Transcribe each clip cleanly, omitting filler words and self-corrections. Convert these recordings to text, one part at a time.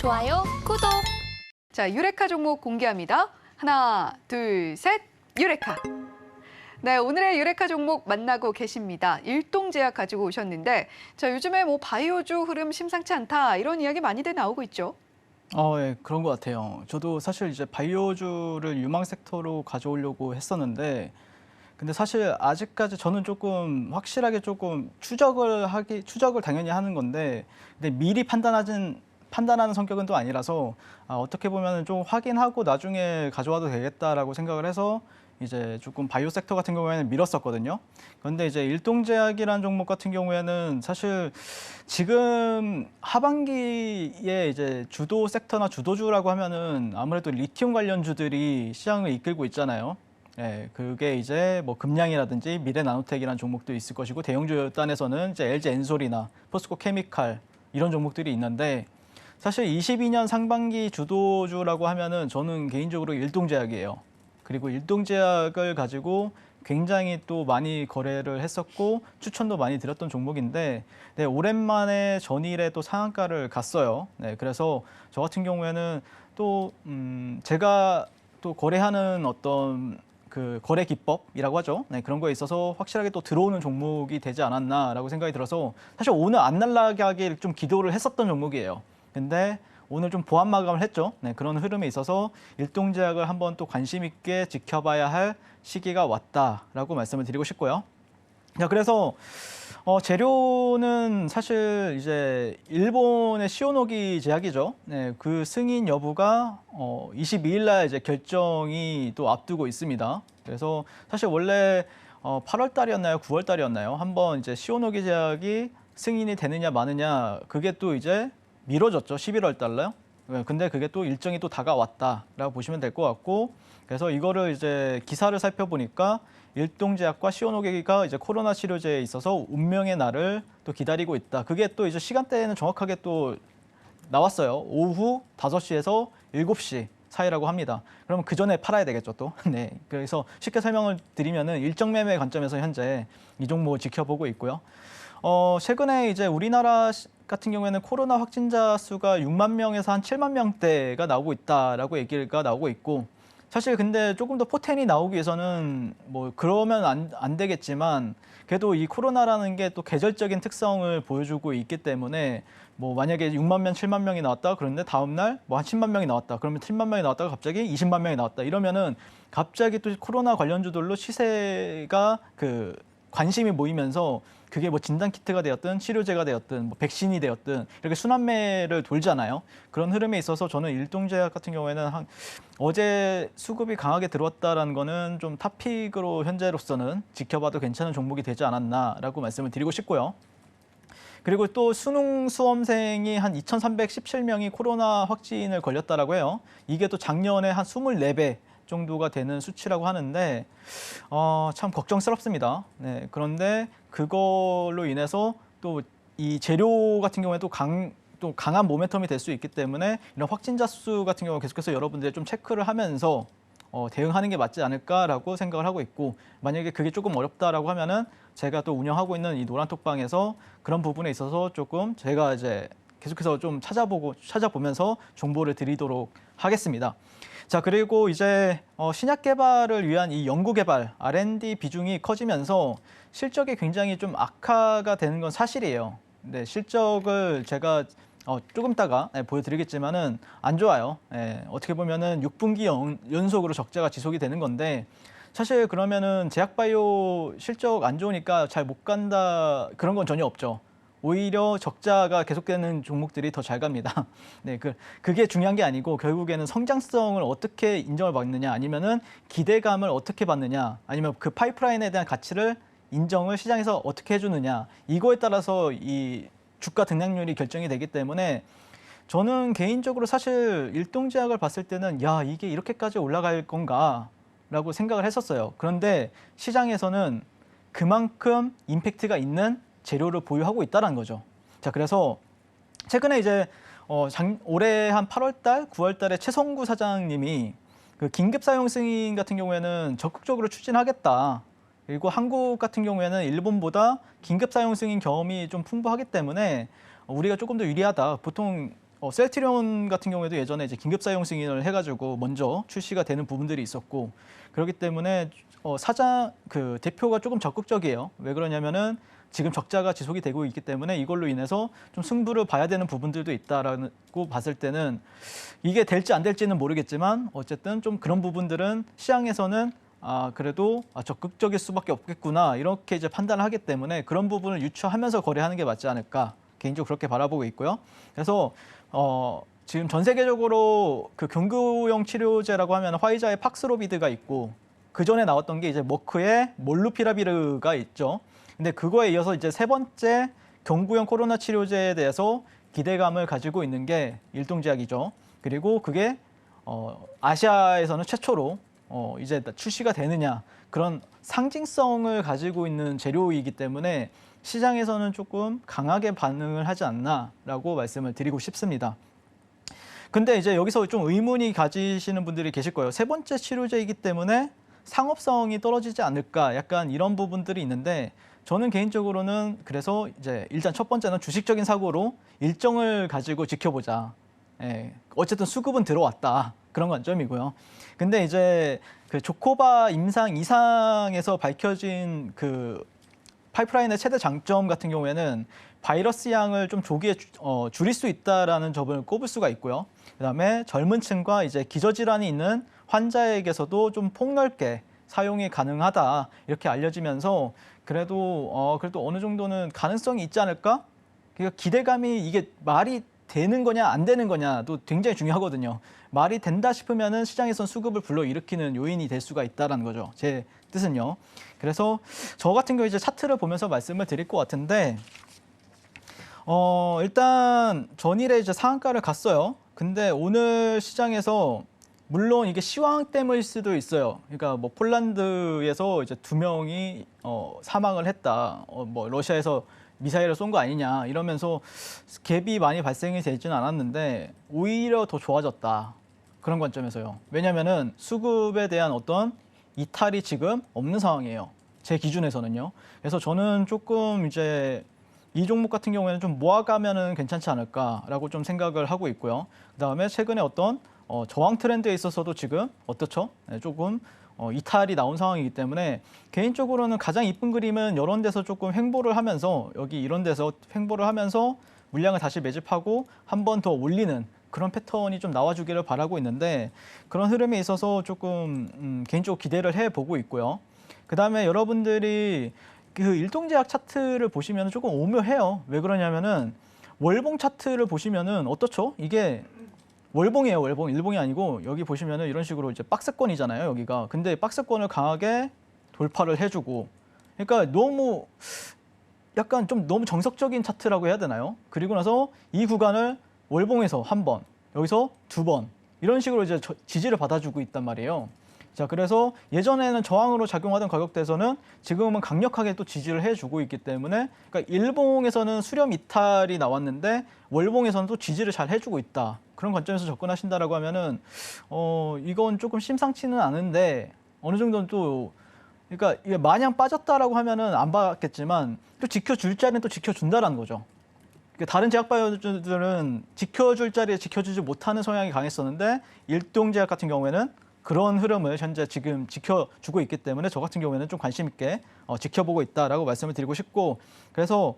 좋아요, 구독. 자, 유레카 종목 공개합니다. 하나, 둘, 셋, 유레카. 네, 오늘의 유레카 종목 만나고 계십니다. 일동제약 가지고 오셨는데, 자, 요즘에 뭐 바이오주 흐름 심상치 않다 이런 이야기 많이들 나오고 있죠. 예, 그런 것 같아요. 저도 사실 이제 바이오주를 유망 섹터로 가져오려고 했었는데, 근데 사실 아직까지 저는 조금 확실하게 조금 추적을 당연히 하는 건데, 근데 미리 판단하는 성격은 또 아니라서 어떻게 보면 좀 확인하고 나중에 가져와도 되겠다라고 생각을 해서 이제 조금 바이오 섹터 같은 경우에는 밀었었거든요. 그런데 이제 일동제약이라는 종목 같은 경우에는 사실 지금 하반기에 이제 주도 섹터나 주도주라고 하면은 아무래도 리튬 관련주들이 시장을 이끌고 있잖아요. 예, 그게 이제 뭐 금량이라든지 미래나노텍이라는 종목도 있을 것이고 대형주 단에서는 이제 LG 엔솔이나 포스코 케미칼 이런 종목들이 있는데 사실 22년 상반기 주도주라고 하면은 저는 개인적으로 일동제약이에요. 그리고 일동제약을 가지고 굉장히 또 많이 거래를 했었고 추천도 많이 드렸던 종목인데 네, 오랜만에 전일에 또 상한가를 갔어요. 네, 그래서 저 같은 경우에는 또 제가 또 거래하는 어떤 그 거래 기법이라고 하죠. 네, 그런 거에 있어서 확실하게 또 들어오는 종목이 되지 않았나라고 생각이 들어서 사실 오늘 안 날라가길 좀 기도를 했었던 종목이에요. 근데 오늘 좀 보합 마감을 했죠. 네, 그런 흐름에 있어서 일동제약을 한번 또 관심 있게 지켜봐야 할 시기가 왔다라고 말씀을 드리고 싶고요. 자, 그래서 재료는 사실 이제 일본의 시오노기 제약이죠. 네, 그 승인 여부가 22일 날 이제 결정이 또 앞두고 있습니다. 그래서 사실 원래 8월 달이었나요? 9월 달이었나요? 한번 이제 시오노기 제약이 승인이 되느냐 마느냐 그게 또 이제 미뤄졌죠. 11월 달로요. 근데 그게 또 일정이 또 다가왔다라고 보시면 될 것 같고 그래서 이거를 이제 기사를 살펴보니까 일동제약과 시오노기가 이제 코로나 치료제에 있어서 운명의 날을 또 기다리고 있다. 그게 또 이제 시간대에는 정확하게 또 나왔어요. 오후 5시에서 7시 사이라고 합니다. 그러면 그 전에 팔아야 되겠죠, 또. 네. 그래서 쉽게 설명을 드리면은 일정 매매 관점에서 현재 이 종목을 지켜보고 있고요. 최근에 이제 우리나라 같은 경우에는 코로나 확진자 수가 6만 명에서 한 7만 명대가 나오고 있다라고 얘기가 나오고 있고 사실 근데 조금 더 포텐이 나오기 위해서는 뭐 그러면 안 되겠지만 그래도 이 코로나라는 게 또 계절적인 특성을 보여주고 있기 때문에 뭐 만약에 6만 명, 7만 명이 나왔다 그런데 다음 날 뭐 한 10만 명이 나왔다 그러면 10만 명이 나왔다가 갑자기 20만 명이 나왔다 이러면은 갑자기 또 코로나 관련주들로 시세가 그 관심이 모이면서 그게 뭐 진단키트가 되었든 치료제가 되었든 뭐 백신이 되었든 이렇게 순환매를 돌잖아요. 그런 흐름에 있어서 저는 일동제약 같은 경우에는 어제 수급이 강하게 들어왔다라는 거는 좀 탑픽으로 현재로서는 지켜봐도 괜찮은 종목이 되지 않았나라고 말씀을 드리고 싶고요. 그리고 또 수능 수험생이 한 2,317명이 코로나 확진을 걸렸다라고 해요. 이게 또 작년에 한 24배 정도가 되는 수치라고 하는데 참 걱정스럽습니다. 네, 그런데 그걸로 인해서 또 이 재료 같은 경우에 또 강한 모멘텀이 될 수 있기 때문에 이런 확진자 수 같은 경우 계속해서 여러분들이 좀 체크를 하면서 대응하는 게 맞지 않을까라고 생각을 하고 있고 만약에 그게 조금 어렵다라고 하면은 제가 또 운영하고 있는 이 노란톡방에서 그런 부분에 있어서 조금 제가 이제 계속해서 좀 찾아보면서 정보를 드리도록 하겠습니다. 자, 그리고 이제 신약 개발을 위한 이 연구 개발 R&D 비중이 커지면서 실적이 굉장히 좀 악화가 되는 건 사실이에요. 네, 실적을 제가 조금 있다가 보여드리겠지만은 안 좋아요. 어떻게 보면은 6분기 연속으로 적자가 지속이 되는 건데 사실 그러면은 제약바이오 실적 안 좋으니까 잘 못 간다 그런 건 전혀 없죠. 오히려 적자가 계속되는 종목들이 더 잘 갑니다. 네, 그게 중요한 게 아니고 결국에는 성장성을 어떻게 인정을 받느냐 아니면은 기대감을 어떻게 받느냐 아니면 그 파이프라인에 대한 가치를 인정을 시장에서 어떻게 해주느냐 이거에 따라서 이 주가 등락률이 결정이 되기 때문에 저는 개인적으로 사실 일동제약을 봤을 때는 야 이게 이렇게까지 올라갈 건가라고 생각을 했었어요. 그런데 시장에서는 그만큼 임팩트가 있는 재료를 보유하고 있다는 거죠. 자, 그래서 최근에 이제 올해 한 8월 달, 9월 달에 최성구 사장님이 그 긴급 사용 승인 같은 경우에는 적극적으로 추진하겠다. 그리고 한국 같은 경우에는 일본보다 긴급 사용 승인 경험이 좀 풍부하기 때문에 우리가 조금 더 유리하다. 보통 셀트리온 같은 경우에도 예전에 이제 긴급 사용 승인을 해가지고 먼저 출시가 되는 부분들이 있었고 그렇기 때문에 사장 그 대표가 조금 적극적이에요. 왜 그러냐면은 지금 적자가 지속이 되고 있기 때문에 이걸로 인해서 좀 승부를 봐야 되는 부분들도 있다라고 봤을 때는 이게 될지 안 될지는 모르겠지만 어쨌든 좀 그런 부분들은 시장에서는 그래도 적극적일 수밖에 없겠구나 이렇게 이제 판단을 하기 때문에 그런 부분을 유추하면서 거래하는 게 맞지 않을까 개인적으로 그렇게 바라보고 있고요. 그래서 지금 전 세계적으로 그 경구용 치료제라고 하면 화이자의 팍스로비드가 있고 그 전에 나왔던 게 이제 머크의 몰루피라비르가 있죠. 근데 그거에 이어서 이제 세 번째 경구용 코로나 치료제에 대해서 기대감을 가지고 있는 게 일동제약이죠. 그리고 그게 아시아에서는 최초로 이제 출시가 되느냐 그런 상징성을 가지고 있는 재료이기 때문에 시장에서는 조금 강하게 반응을 하지 않나라고 말씀을 드리고 싶습니다. 근데 이제 여기서 좀 의문이 가지시는 분들이 계실 거예요. 세 번째 치료제이기 때문에 상업성이 떨어지지 않을까 약간 이런 부분들이 있는데 저는 개인적으로는 그래서 이제 일단 첫 번째는 주식적인 사고로 일정을 가지고 지켜보자. 어쨌든 수급은 들어왔다. 그런 관점이고요. 근데 이제 그 조코바 임상 이상에서 밝혀진 그 파이프라인의 최대 장점 같은 경우에는 바이러스 양을 좀 조기에 줄일 수 있다라는 점을 꼽을 수가 있고요. 그다음에 젊은 층과 이제 기저질환이 있는 환자에게서도 좀 폭넓게 사용이 가능하다 이렇게 알려지면서 그래도 어느 정도는 가능성이 있지 않을까? 그러니까 기대감이 이게 말이 되는 거냐 안 되는 거냐도 굉장히 중요하거든요. 말이 된다 싶으면은 시장에선 수급을 불러일으키는 요인이 될 수가 있다라는 거죠. 제 뜻은요. 그래서 저 같은 경우 이제 차트를 보면서 말씀을 드릴 것 같은데 일단 전일에 이제 상한가를 갔어요. 근데 오늘 시장에서 물론 이게 시황 때문일 수도 있어요. 그러니까 뭐 폴란드에서 이제 2명이 사망을 했다. 뭐 러시아에서 미사일을 쏜 거 아니냐 이러면서 갭이 많이 발생이 되지는 않았는데 오히려 더 좋아졌다. 그런 관점에서요. 왜냐면은 수급에 대한 어떤 이탈이 지금 없는 상황이에요. 제 기준에서는요. 그래서 저는 조금 이제 이 종목 같은 경우에는 좀 모아가면은 괜찮지 않을까라고 좀 생각을 하고 있고요. 그다음에 최근에 어떤 저항 트렌드에 있어서도 지금 어떻죠? 조금 이탈이 나온 상황이기 때문에 개인적으로는 가장 이쁜 그림은 이런 데서 조금 횡보를 하면서 여기 이런 데서 횡보를 하면서 물량을 다시 매집하고 한 번 더 올리는 그런 패턴이 좀 나와주기를 바라고 있는데 그런 흐름에 있어서 조금 개인적으로 기대를 해보고 있고요. 그다음에 여러분들이 그 일동제약 차트를 보시면 조금 오묘해요. 왜 그러냐면은 월봉 차트를 보시면은 어떻죠? 이게 월봉이에요, 월봉. 일봉이 아니고 여기 보시면은 이런 식으로 이제 박스권이잖아요, 여기가. 근데 박스권을 강하게 돌파를 해주고, 그러니까 너무 약간 좀 너무 정석적인 차트라고 해야 되나요? 그리고 나서 이 구간을 월봉에서 한 번, 여기서 2번 이런 식으로 이제 지지를 받아주고 있단 말이에요. 자, 그래서 예전에는 저항으로 작용하던 가격대에서는 지금은 강력하게 또 지지를 해주고 있기 때문에 그러니까 일봉에서는 수렴 이탈이 나왔는데 월봉에서는 또 지지를 잘 해주고 있다. 그런 관점에서 접근하신다라고 하면은 이건 조금 심상치는 않은데 어느 정도는 또 그러니까 이게 마냥 빠졌다라고 하면은 안 받겠지만 또 지켜줄 자리는 또 지켜준다라는 거죠. 다른 제약바이오들은 지켜줄 자리에 지켜주지 못하는 성향이 강했었는데 일동제약 같은 경우에는 그런 흐름을 현재 지금 지켜주고 있기 때문에 저 같은 경우에는 좀 관심 있게 지켜보고 있다라고 말씀을 드리고 싶고 그래서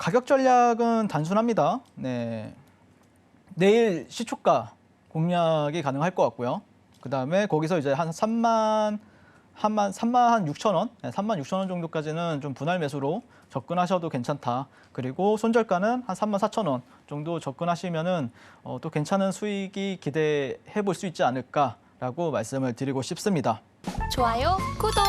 가격 전략은 단순합니다. 네. 내일 시초가 공략이 가능할 것 같고요. 그 다음에 거기서 이제 한 3만 6천 원, 3만 6천 원 정도까지는 좀 분할 매수로 접근하셔도 괜찮다. 그리고 손절가는 한 3만 4천 원 정도 접근하시면은 또 괜찮은 수익이 기대해 볼 수 있지 않을까라고 말씀을 드리고 싶습니다. 좋아요, 구독!